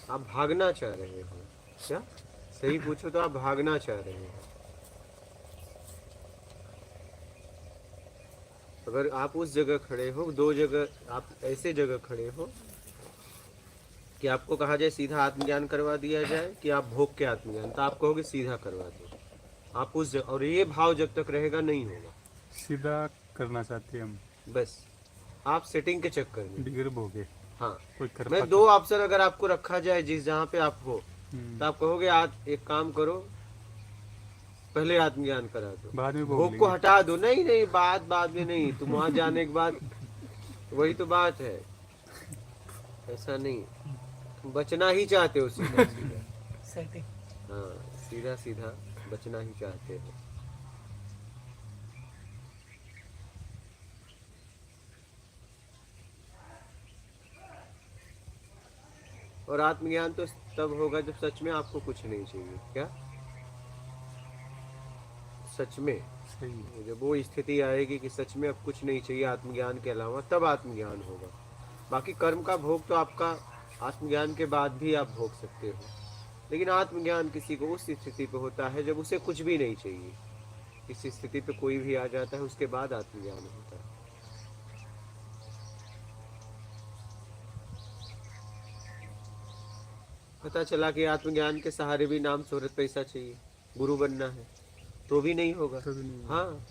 आप भागना चाह रहे हो क्या? सही पूछो तो आप भागना चाह रहे हो। अगर आप उस जगह खड़े हो, दो जगह आप ऐसे जगह खड़े हो कि आपको कहा जाए सीधा आत्मज्ञान करवा दिया जाए कि आप भोग के आत्मज्ञान, तो आप कहोगे सीधा करवा दो। आप उस जगह, और ये भाव जब तक रहेगा नहीं होगा। सीधा करना चाहते हैं हम, बस आप सेटिंग के चक्कर में। बिगड़ भोगे हाँ, कोई कर मैं पाता। दो ऑप्शन अगर आपको रखा जाए जिस जहाँ पे आप हो, तो हम्म, आप कहोगे आज एक काम करो, पहले आत्मज्ञान करा दो, बाद में भोग भोग को लेंगे। हटा दो। नहीं नहीं, बाद में नहीं, तुम वहां जाने के बाद, वही तो बात है। ऐसा नहीं, तुम बचना ही चाहते हो सीधा सीधा। सेटिंग। हाँ, सीधा सीधा बचना ही चाहते हो। और आत्मज्ञान तो तब होगा जब सच में आपको कुछ नहीं चाहिए। क्या? सच में सही है। जब वो स्थिति आएगी कि सच में अब कुछ नहीं चाहिए आत्मज्ञान के अलावा, तब आत्मज्ञान होगा। बाकी कर्म का भोग तो आपका आत्मज्ञान के बाद भी आप भोग सकते हो, लेकिन आत्मज्ञान किसी को उस स्थिति पे होता है जब उसे कुछ भी नहीं चाहिए। इस स्थिति पे कोई भी आ जाता है, उसके बाद आत्मज्ञान होता है। पता चला कि आत्मज्ञान के सहारे भी नाम शोहरत पैसा चाहिए, गुरु बनना है, तो भी नहीं होगा। तो भी नहीं हाँ,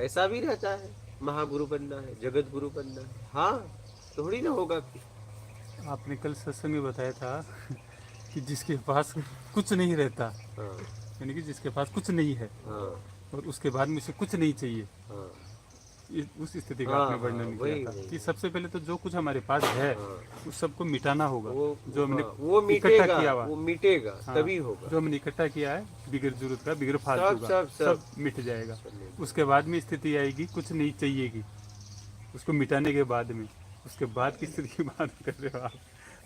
ऐसा भी रहता है, महागुरु बनना है, जगत गुरु बनना है, हाँ, थोड़ी ना होगा कि। होगा। आपने कल सत्संग में बताया था कि जिसके पास कुछ नहीं रहता, हाँ यानी कि जिसके पास कुछ नहीं है हाँ और उसके बाद में उसे कुछ नहीं चाहिए, हाँ उस स्थिति का हाँ आपने हाँ, वर्णन किया वही था वही। कि सबसे पहले तो जो कुछ हमारे पास है हाँ, उस सबको मिटाना होगा। वो जो हमने हाँ, वो इकट्ठा मिटेगा, किया हुआ, वो मिटेगा, हाँ, तभी होगा। जो हमने इकट्ठा किया है बिगड़ जरूरत का, बिगड़ फालतू सब का, सब सब सब मिट जाएगा। सब मिट उसके बाद में स्थिति आएगी कुछ नहीं चाहिएगी, उसको मिटाने के बाद में, उसके बाद की स्थिति की बात कर रहे हो आप।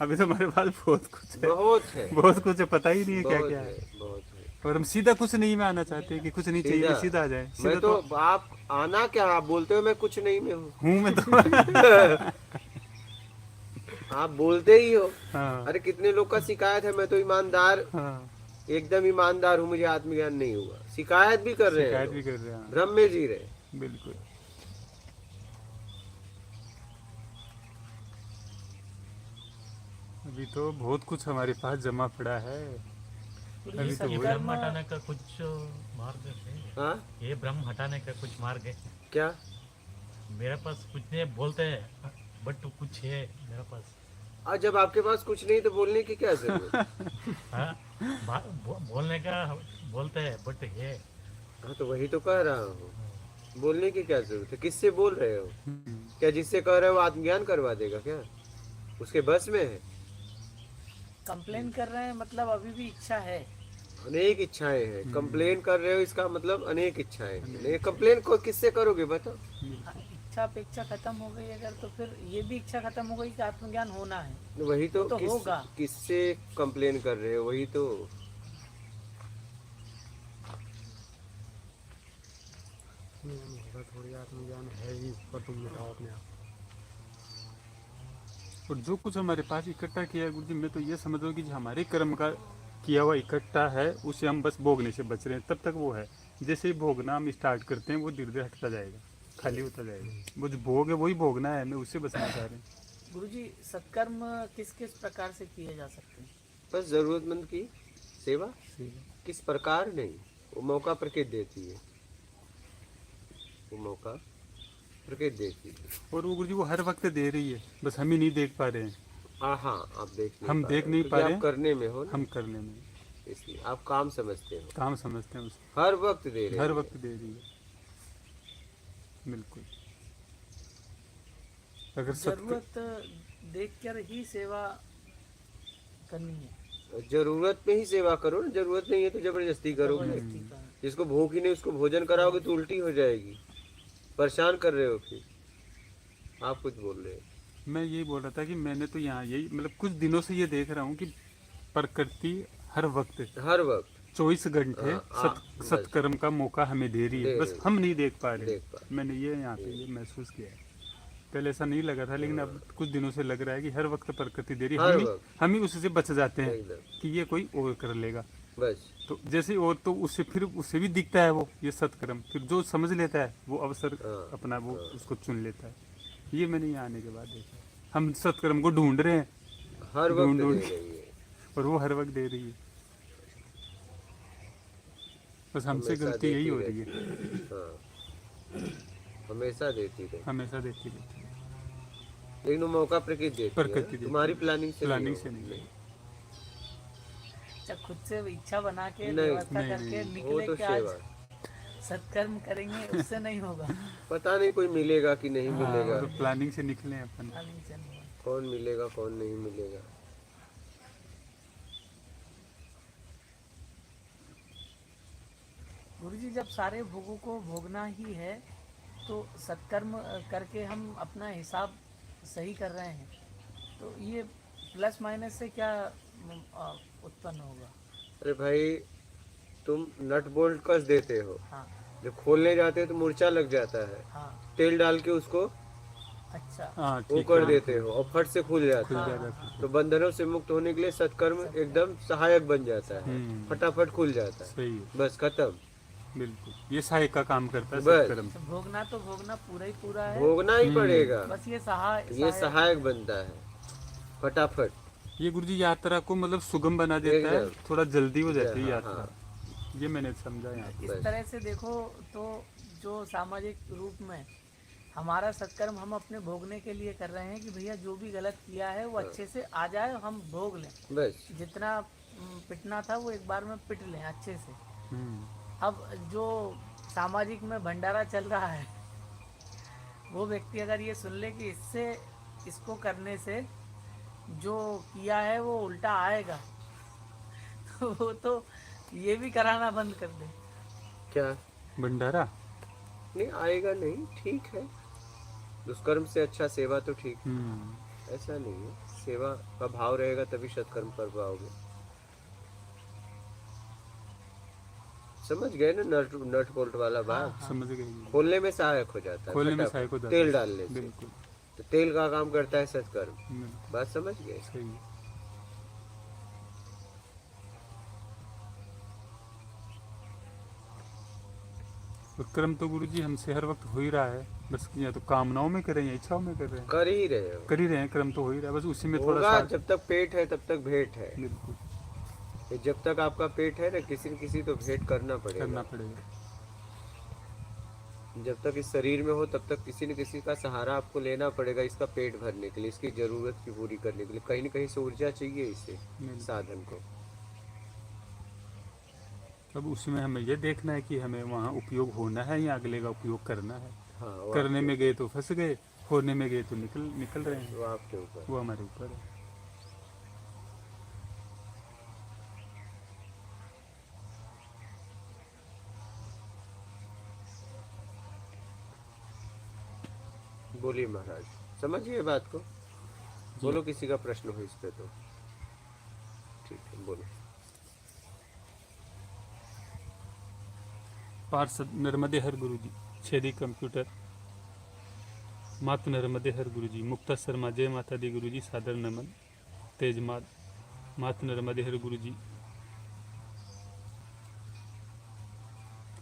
अभी तो हमारे पास बहुत कुछ है, बहुत है, बहुत कुछ है, पता ही नहीं है क्या बहुत क्या है, है। बहुत है। और हम सीधा कुछ नहीं में आना चाहते हैं कि कुछ नहीं चाहिए सीधा, कि सीधा आ जाए। मैं सीधा तो, तो आप आना क्या, आप बोलते हो मैं कुछ नहीं में हूँ। हूँ मैं तो आप बोलते ही हो। हाँ अरे कितने लोग का शिकायत है, मैं तो ईमानदार, हाँ, एकदम ईमानदार हूँ, मुझे आत्मज्ञान नहीं हुआ, शिकायत भी कर रहे हैं शिकायत भी लोग, कर रहे हैं, हाँ, भ्रम में जी रहे। बिल्कुल। अभी तो बहुत कुछ हमारे पास जमा पड़ा है। गुरु जी अभी तो ये वही भ्रम हटाने का कुछ मार्ग है? हाँ, ये भ्रम हटाने का कुछ मार्ग है? क्या? मेरे पास कुछ नहीं बोलते हैं, बट कुछ है मेरे पास। आज जब आपके पास कुछ नहीं तो बोलने की क्या जरूरत? हाँ, बोलने का बोलते हैं बट है। हाँ, तो वही तो कह रहा हूँ, बोलने की क्या जरूरत है? किससे बोल रहे हो? हम्म, क्या जिससे कह रहे हो आत्मज्ञान करवा देगा क्या? उसके बस में है? कंप्लेन कर रहे हैं, मतलब अभी भी इच्छा है। अनेक इच्छाएं हैं, कंप्लेन कर रहे हो इसका मतलब अनेक इच्छाएं हैं। नहीं, कंप्लेन को किससे करोगे बताओ? हाँ, इच्छा अपेक्षा खत्म हो गई अगर, तो फिर ये भी इच्छा खत्म हो गई कि आत्मज्ञान होना है। वही तो, वो तो होगा। किससे कंप्लेन कर रहे हो? वही तो। थोड़ी आत्मज्ञान है ही, पर तुम मिटाओ अपने आप। और जो कुछ हमारे पास इकट्ठा किया है गुरु जी, मैं तो ये समझ रहा हूँ कि जो हमारे कर्म का किया हुआ इकट्ठा है उसे हम बस भोगने से बच रहे हैं, तब तक वो है। जैसे ही भोगना हम स्टार्ट करते हैं वो धीरे धीरे हटता जाएगा, खाली होता जाएगा। वो जो भोग है वही भोगना है, हमें उससे बचना चाह रहे हैं। गुरु जी सत्कर्म किस किस प्रकार से किए जा सकते हैं? बस जरूरतमंद की सेवा। किस प्रकार नहीं, वो मौका प्रकृति देती है, वो मौका प्रकृति देती है। और वो गुरु जी वो हर वक्त दे रही है, बस हम ही नहीं देख पा रहे हैं। हाँ हाँ, आप देख नहीं हम पा देख रहे हो, नहीं क्योंकि पा रहे आप हैं, करने में हो ना, हम करने में इसलिए आप काम समझते हो। काम समझते हैं उसको, हर वक्त दे रहे हर हैं। वक्त दे रही है, बिल्कुल। अगर जरूरत देखकर ही सेवा करनी है। जरूरत में ही सेवा करो ना, जरूरत नहीं है तो जबरदस्ती करोगे। जबरदस्ती का। जिसको भूख ही नहीं उसको भोजन कराओगे तो उल्टी हो जाएगी, परेशान कर रहे हो फिर। आप कुछ बोल रहे हो? मैं यही बोल रहा था कि मैंने तो यहाँ यही मतलब कुछ दिनों से ये देख रहा हूँ कि प्रकृति हर वक्त हर वक्त 24 घंटे हाँ, बस। सत्कर्म का मौका हमें दे रही है, दे बस रही है। हम नहीं देख पा रहे। देख पा। मैंने ये यहाँ पे ये महसूस किया है। पहले ऐसा नहीं लगा था, लेकिन अब कुछ दिनों से लग रहा है कि हर वक्त प्रकृति दे रही है, हर हम ही वक्त। हम ही उससे बच जाते हैं एकदम कि ये कोई और कर लेगा। बस। तो जैसे और तो उससे फिर उससे भी दिखता है वो ये सत्कर्म, फिर जो समझ लेता है वो अवसर हाँ, अपना वो उसको चुन लेता है। ये मैंने यहाँ आने के बाद देखा। हम सत्कर्म को ढूंढ रहे हैं, हर वक्त ढूंढ दे ढूंढ रही है, और वो हर वक्त दे रही है। बस हमसे हमेशा गलती यही देती हो रही है, रहती है। हाँ, हमेशा देती रहती है। हमेशा देती रहती है। लेकिन वो मौका प्रकृति देती है, प्रकृति देती तुम्हारी है। प्लानिंग से प्लानिंग नहीं से होगा। नहीं। अच्छा, खुद से इच्छा बना के नहीं, व्यवस्था नहीं, करके नहीं, वो निकले तो कि आज सेवा। सत्कर्म करेंगे, उससे नहीं होगा। पता नहीं कोई मिलेगा कि नहीं हाँ, मिलेगा, वो तो प्लानिंग से निकले हैं अपन। प्लानिंग से नहीं होगा। कौन मिलेगा कौन नहीं मिलेगा। गुरुजी, जब सारे भोगों को भोगना ही है तो सत्कर्म करके हम अपना हिसाब सही कर रहे हैं, तो ये प्लस माइनस से क्या उत्पन्न होगा? अरे भाई, तुम नट बोल्ट कस देते हो, हाँ जब खोलने जाते हो तो मूर्छा लग जाता है, हाँ। तेल डाल के उसको अच्छा। हाँ, वो ठीक कर है। देते हो और फट से खुल जाता खुल है। जाएगा। तो बंधनों से मुक्त होने के लिए सत्कर्म एकदम सहायक बन जाता है, फटाफट खुल जाता है, सही है, बस खत्म। बिल्कुल ये सहायक का काम करता है बस। सत्कर्म। तो भोगना तो भोगना पूरा ही पूरा है, भोगना ही पड़ेगा, बस ये ये सहायक बनता है फटाफट। ये गुरुजी यात्रा को मतलब सुगम बना देता है, एकदम। थोड़ा जल्दी हो जाती है हाँ, यात्रा। हाँ। ये मैंने समझा यहाँ। इस तरह से देखो तो जो सामाजिक रूप में हमारा सत्कर्म हम अपने भोगने के लिए कर रहे हैं कि भैया जो भी गलत किया है वो अच्छे से आ जाए, हम भोग लें। बस। जितना पिटना था वो एक बार में पिट लें अच्छे से। हम्म, अब जो सामाजिक में भंडारा चल रहा है, वो व्यक्ति अगर ये सुन ले कि इसको करने से जो किया है वो उल्टा आएगा, तो वो तो ये भी कराना बंद कर दे। क्या? भंडारा। नहीं आएगा नहीं, ठीक है, दुष्कर्म से अच्छा सेवा तो ठीक है। हम्म, ऐसा नहीं है, सेवा का भाव रहेगा तभी सत्कर्म कर पाओगे। समझ गए ना नट बोल्ट वाला बात? समझ गए। खोलने में सहायक हो जाता है, खोलने में फटाफट, सहायक हो जाता तेल है। डालने से। बिल्कुल तो तेल का काम करता है सत्कर्म, बात समझ गए? सही है। और कर्म तो गुरुजी हमसे हर वक्त हो ही रहा है, बस या तो कामनाओं में कर रहे हैं या इच्छाओं में कर रहे हैं, कर ही रहे हो, कर ही रहे हैं। कर्म तो हो ही रहा है, बस उसी में थोड़ा होगा। सा। जब तक पेट है तब तक भेंट है, बिल्कुल ये जब तक आपका पेट है ना, किसी न किसी तो भेंट करना करना पड़ेगा। पड़ेगा। जब तक इस शरीर में हो तब तक किसी न किसी का सहारा आपको लेना पड़ेगा, इसका पेट भरने के लिए, इसकी जरूरत की पूरी करने के लिए। कहीं न कहीं से ऊर्जा चाहिए इसे, साधन को। अब उसमें हमें ये देखना है कि हमें वहाँ उपयोग होना है या अगले का उपयोग करना है। हाँ, वो करने में गए तो फंस गए, होने में गए तो निकल रहे हैं। वो आपके ऊपर। वो हमारे ऊपर है। बोलिए महाराज, समझिए बात को। बोलो, किसी का प्रश्न हो इस पे तो ठीक है, बोलो। पार्षद नर्मदे हर गुरुजी, छेदी कंप्यूटर मात नर्मदे हर गुरुजी, मुक्ता शर्मा, जय माता दी गुरुजी, सादर नमन। तेजमाल मात नर्मदे हर गुरुजी,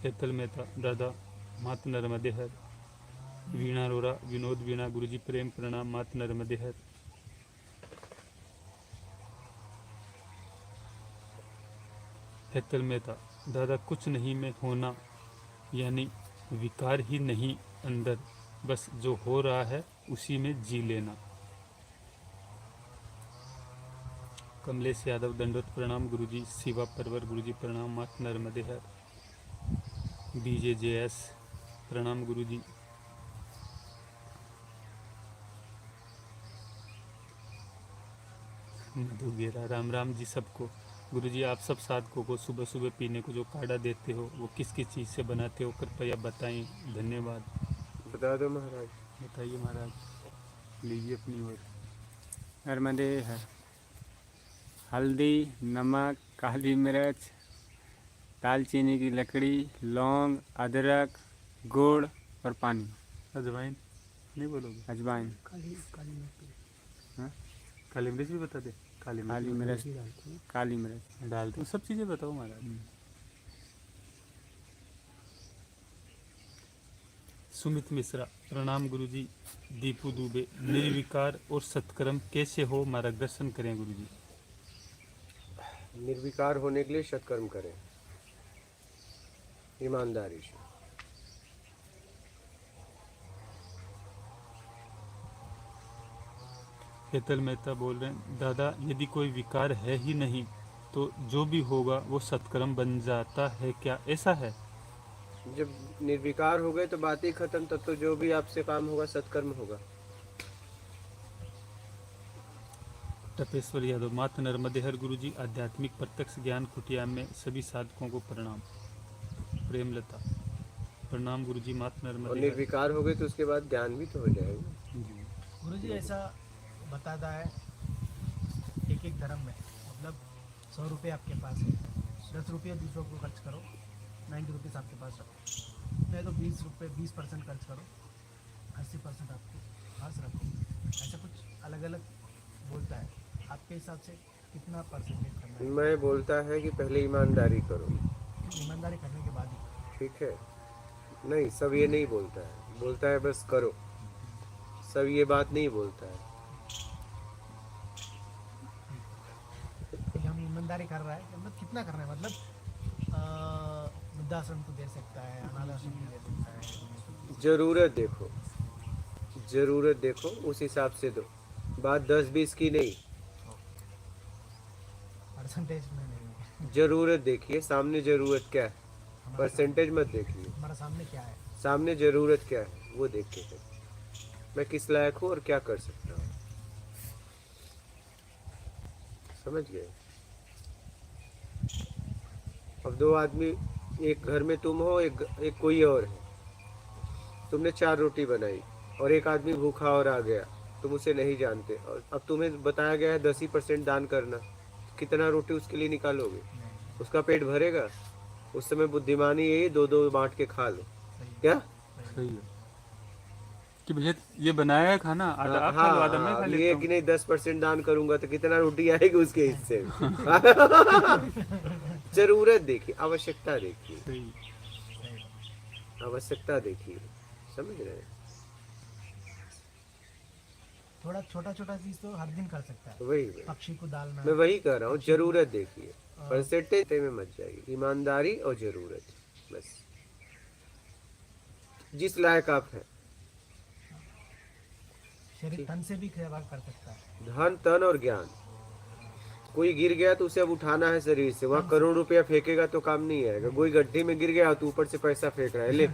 हेतल मेहता दादा मात नर्मदे हर, वीणा अरोरा, विनोद वीणा गुरुजी, प्रेम प्रणाम, मात नर्मदे हर। हेतल मेहता दादा, कुछ नहीं में होना यानी विकार ही नहीं अंदर, बस जो हो रहा है उसी में जी लेना। कमलेश यादव दंडवत प्रणाम गुरुजी, शिवा परवर गुरुजी प्रणाम, मात नर्मदे हर। BJJS प्रणाम गुरुजी। मधु गेरा, राम राम जी सबको। गुरुजी, आप सब साधकों को सुबह सुबह पीने को जो काढ़ा देते हो वो किस किस चीज़ से बनाते हो, कृपया बताएं, धन्यवाद। बता दो महाराज। बताइए महाराज, लीजिए अपनी ओर। नर्मदे है। हल्दी, नमक, काली मिर्च, दालचीनी की लकड़ी, लौंग, अदरक, गुड़ और पानी। अजवाइन। नहीं बोलोगे? अजवाइन, हाँ? काली मिर्च भी बता दे। काली काली मिर्च, काली मिर्च। डाल दो, सब चीज़ें बताओ महाराज। सुमित मिश्रा, प्रणाम गुरुजी। दीपू दुबे, निर्विकार और सत्कर्म कैसे हो, मार्गदर्शन करें गुरुजी। निर्विकार होने के लिए सत्कर्म करें ईमानदारी से। हेतल मेहता बोल रहे हैं, दादा यदि कोई विकार है ही नहीं तो जो भी होगा वो सत्कर्म बन जाता है क्या, ऐसा है? जब निर्विकार हो गए तो बात ही खत्म, तब तो जो भी आपसे काम होगा सत्कर्म होगा। टपेश्वर यादव, माता नर्मदे हर गुरुजी, आध्यात्मिक प्रत्यक्ष ज्ञान कुटिया में सभी साधकों को प्रणाम। प्रेमलता, प्रणाम गुरुजी, माता और नर्मदे हर। निर्विकार हो गए तो उसके बाद ज्ञान भी तो हो जाएगा। जी। गुरुजी ऐसा बताता है एक एक धर्म में, मतलब 100 रुपये आपके पास है, 10 रुपये दूसरों को खर्च करो, 90 रुपीज़ आपके पास रखो। नहीं तो 20% खर्च करो, 80% आपके पास रखो। ऐसा कुछ अलग अलग बोलता है। आपके हिसाब से कितना परसेंटेज करना है? मैं बोलता है कि पहले ईमानदारी करो, ईमानदारी करने के बाद ही। ठीक है? नहीं, सब ये नहीं बोलता है, बोलता है बस करो, सब ये बात नहीं बोलता है। कि हम ईमानदारी कर रहा है, मतलब कितना करना है, मतलब वृद्धाश्रम को दे सकता है, अनाथ आश्रम को दे सकता है। जरूरत देखो, जरूरत देखो, उस हिसाब से दो। बात 10-20 की नहीं, परसेंटेज में नहीं है। जरूरत देखिए, सामने जरूरत क्या है, परसेंटेज मत देखिए। हमारा सामने क्या है? सामने जरूरत क्या है वो देख के करो। मैं किस लायक हूँ और क्या कर सकता हूँ, समझ गए? अब 2 आदमी, एक घर में तुम हो, एक कोई और है। तुमने 4 रोटी बनाई और एक आदमी भूखा और आ गया, तुम उसे नहीं जानते, और अब तुम्हें बताया गया है 10% दान करना, कितना रोटी उसके लिए निकालोगे? उसका पेट भरेगा? उस समय बुद्धिमानी यही 2-2 बांट के खा लो। क्या? सही है कि भैया ये बनाया है खाना, आधा आप खा लो, आधा मैं खा ये लेता कि हूँ। नहीं 10% दान करूंगा तो कितना रोटी आएगी उसके हिस्से में? जरूरत देखिए, आवश्यकता देखिए, सही। आवश्यकता देखिए, समझ रहे हैं? थोड़ा छोटा छोटा चीज तो हर दिन कर सकता है। वही पक्षी को डालना, मैं वही कह रहा हूँ, जरूरत देखिए, परसेंटेज में मत जाइए, ईमानदारी और जरूरत, बस जिस लायक आप हैं। शरीर तन से भी सेवा कर सकता है। धन, तन और ज्ञान। कोई गिर गया तो उसे अब उठाना है शरीर से, वहाँ करोड़ रुपया फेंकेगा तो काम नहीं आएगा। कोई गड्ढे में गिर गया तो ऊपर से पैसा फेंक रहा है, ले।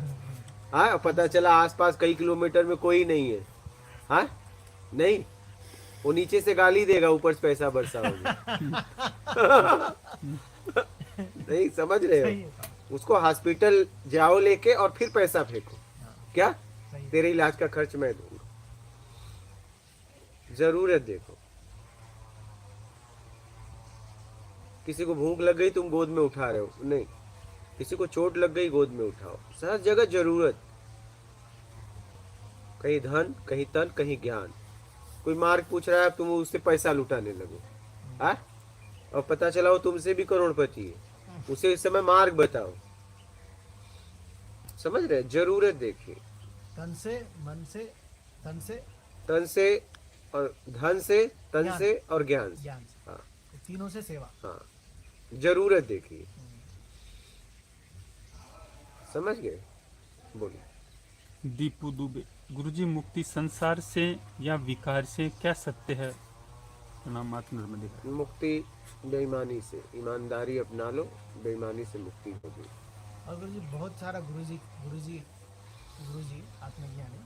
हाँ, पता चला आसपास कई किलोमीटर में कोई नहीं है, हाँ नहीं, वो नीचे से गाली देगा, ऊपर से पैसा बरसाओगे। नहीं समझ रहे सही हो? है, उसको हॉस्पिटल जाओ लेके और फिर पैसा फेंको, क्या? सही है। तेरे इलाज का खर्च मैं दूंगा। जरूरत देखो, किसी को भूख लग गई तुम गोद में उठा रहे हो, नहीं, किसी को चोट लग गई गोद में उठाओ। हर जगह जरूरत, कहीं धन, कहीं तन, कहीं ज्ञान। कोई मार्ग पूछ रहा है, तुम उससे पैसा लुटाने लगो, हाँ? और पता चला वो तुमसे भी करोड़पति है, उसे इस समय मार्ग बताओ। समझ रहे? जरूरत देखिए, तन से, मन से, तन से और धन से, तन ज्ञान। से और ज्ञान से। ज्ञान से, हाँ तीनों से सेवा। हाँ, जरूरत देखिए, समझ गए? बोलिए। दीपू दुबे, गुरुजी मुक्ति संसार से या विकार से क्या सत्य है? प्रणाम माता नर्मदे हर। मुक्ति बेईमानी से, ईमानदारी अपना लो, बेईमानी से मुक्ति होगी। और गुरुजी बहुत सारा गुरुजी आत्मज्ञानी,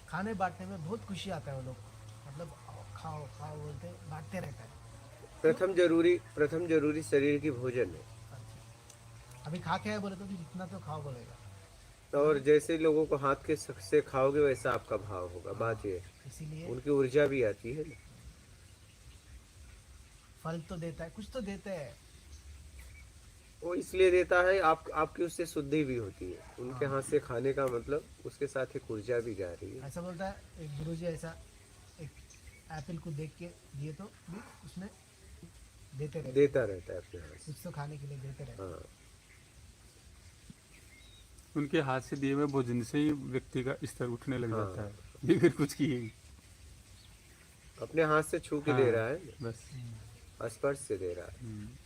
खाने बांटने में बहुत खुशी आता है। वो लोग मतलब खाओ खाओ बोलते, बांटते रहता है। प्रथम जरूरी शरीर की भोजन है। अभी खा के है बोले तो भी जितना तो खाओ बोलेगा। और जैसे लोगों को हाथ के से खाओगे वैसा आपका भाव होगा। बात ये है, इसीलिए उनकी ऊर्जा भी आती है ना। फल तो देता है, कुछ तो देते हैं। वो इसलिए देता है आपकी उससे शुद्धि भी होती है। उनके हाथ से खाने का मतलब उसके साथ एक ऊर्जा भी जा रही है। ऐसा बोलता है एक गुरुजी, ऐसा एक एप्पल को देख के दिए तो भी उसमें देते रहते, देता रहता है अपने हाथ से। कुछ तो खाने के लिए देते रहते। हाँ, उनके हाथ से दिए हुए भोजन से ही व्यक्ति का स्तर उठने लग हाँ। जाता है, बिगर कुछ किए। अपने हाथ से छू के हाँ, दे रहा है, बस। स्पर्श से दे रहा है।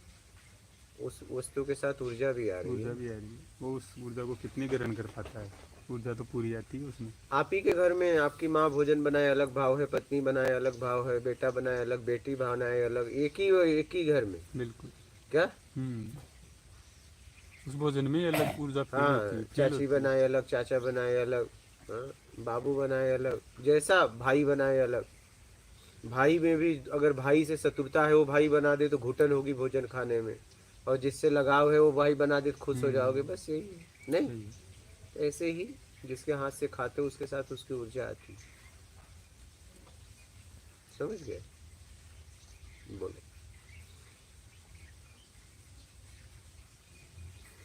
उस वस्तु के साथ ऊर्जा भी आ रही ऊर्जा है। भी आ रही है, वो उस ऊर्जा को कितनी ग्रहण कर पाता है। ऊर्जा तो पूरी आती है उसमें। आप ही के घर में आपकी माँ भोजन बनाए अलग भाव है, पत्नी बनाए अलग भाव है, बेटा बनाए अलग, बेटी बनाए अलग, एक ही घर में। बिल्कुल। क्या? उस भोजन में अलग ऊर्जा फील होती हाँ, है, चाची बनाए अलग, चाचा बनाए अलग, हाँ, बाबू बनाए अलग, जैसा भाई बनाए अलग। भाई में भी अगर भाई से शत्रुता है, वो भाई बना दे तो घुटन होगी भोजन खाने में, और जिससे लगाव है वो भाई बना दे तो खुश हो जाओगे। बस यही है। नहीं, सही है। ऐसे ही जिसके हाथ से खाते हो उसके साथ उसकी ऊर्जा आती। समझ गए? बोलो।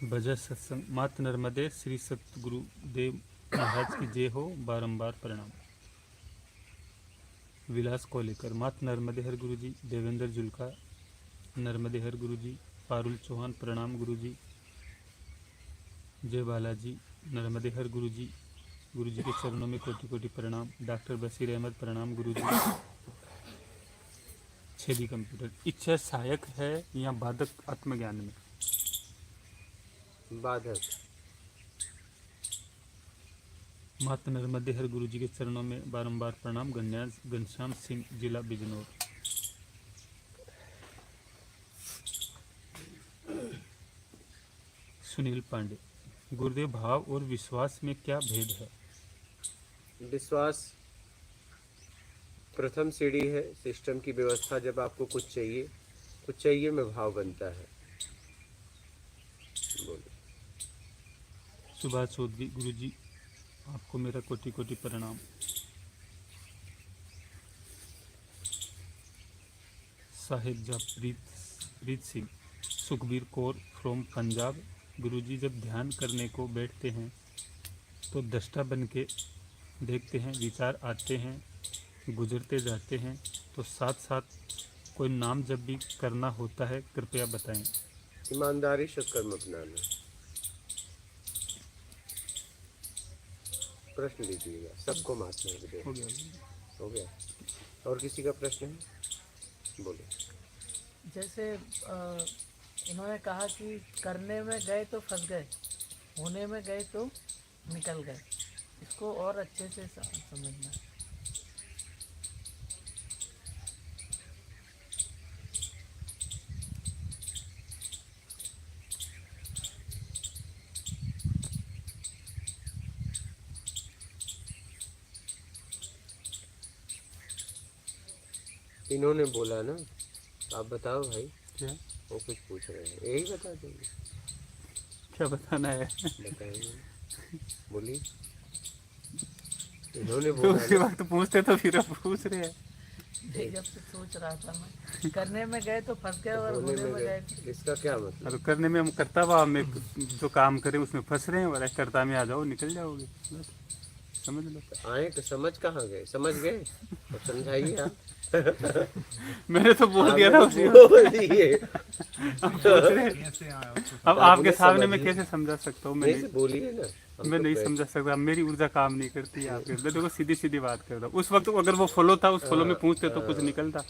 भजन सत्संग। मात नर्मदे श्री सतगुरु देव महाराज की जय हो, बारंबार प्रणाम। विलास कोलेकर। मात नर्मदे हर गुरु जी। देवेंद्र जुल्का। नर्मदे हर गुरु जी। पारुल चौहान प्रणाम गुरु जी। जय बालाजी। नर्मदे हर गुरु जी। गुरु जी के चरणों में कोटि कोटि प्रणाम। डॉक्टर बशीर अहमद प्रणाम गुरु जी। छेदी कंप्यूटर। इच्छा सहायक है या बाधक आत्मज्ञान में? बाधक। मात नर्मदे हर गुरु जी के चरणों में बारंबार प्रणाम। घनश्याम सिंह, जिला बिजनौर। सुनील पांडे। गुरुदेव, भाव और विश्वास में क्या भेद है? विश्वास प्रथम सीढ़ी है सिस्टम की व्यवस्था। जब आपको कुछ चाहिए में भाव बनता है। बोलो। सुभाष चौधरी। गुरु जी, आपको मेरा कोटि कोटि प्रणाम। साहिब प्रीत सिंह। सुखबीर कौर फ्रॉम पंजाब। गुरु जी, जब ध्यान करने को बैठते हैं तो दृष्टा बन के देखते हैं, विचार आते हैं, गुजरते जाते हैं, तो साथ साथ कोई नाम जब भी करना होता है, कृपया बताएं। ईमानदारी सत्कर्म अपनाना। प्रश्न लीजिएगा। सबको माफ कर दे। हो गया। हो गया। और किसी का प्रश्न है? बोलो। जैसे इन्होंने कहा कि करने में गए तो फंस गए, होने में गए तो निकल गए। इसको और अच्छे से समझना है। इन्होंने बोला ना, आप बताओ भाई। क्या वो कुछ पूछ रहे हैं, यही बता देंगे। क्या बताना है? बताएंगे। बोलिए। इन्होंने तो बोला उसके ना, बाद तो पूछते तो फिर अब पूछ रहे हैं। नहीं, जब से सोच रहा था मैं, करने में गए तो फंस गए और होने होने में में गए गए। इसका क्या मतलब? तो करने में हम कर्ता भाव में जो काम करें उसमें फंस रहे हैं, और कर्ता में आ जाओ, निकल जाओगे। बस समझ लो। आए तो समझ कहाँ गए? समझ गए तो समझाइए आप। मैंने तो बोल दिया था उसी बोल दिए। अब आपके सामने मैं कैसे समझा सकता हूँ? नहीं से बोलिए ना। हम मैं तो नहीं बैठ- समझा सकता, मेरी ऊर्जा काम नहीं करती है आपके अंदर। देखो, सीधी सीधी बात कर रहा हूँ। उस वक्त अगर वो फॉलो था, उस फॉलो में पूछते तो कुछ निकलता।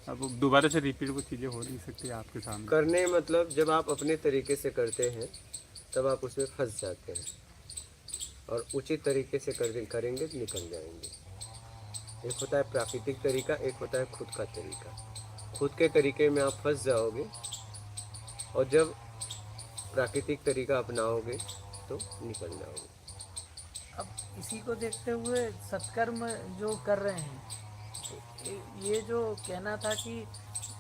अब वो दोबारा से रिपीट वो चीज़ें हो नहीं सकती आपके सामने। करने मतलब जब आप अपने तरीके से करते हैं तब आप उसमें फंस जाते हैं, और उचित तरीके से करेंगे तो निकल जाएंगे। एक होता है प्राकृतिक तरीका, एक होता है खुद का तरीका। खुद के तरीके में आप फंस जाओगे, और जब प्राकृतिक तरीका अपनाओगे तो निकल जाओगे। अब इसी को देखते हुए सत्कर्म जो कर रहे हैं, ये जो कहना था कि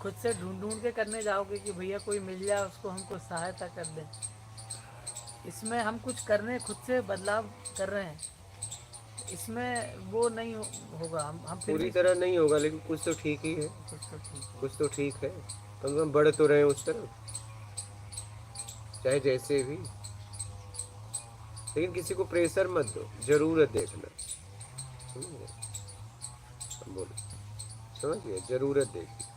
खुद से ढूंढ के करने जाओगे कि भैया कोई मिल जाए उसको हम कुछ सहायता कर दें, इसमें हम कुछ करने खुद से बदलाव कर रहे हैं, इसमें वो नहीं होगा। हम फिर पूरी भी तरह नहीं होगा, लेकिन कुछ तो ठीक ही है। कुछ तो ठीक है। कुछ तो ठीक है, कम से कम बढ़ तो रहे हैं उस तरफ। चाहे जैसे भी, लेकिन किसी को प्रेशर मत दो, जरूरत देखना। समझ गए? बोलो, समझ गए, जरूरत देखना।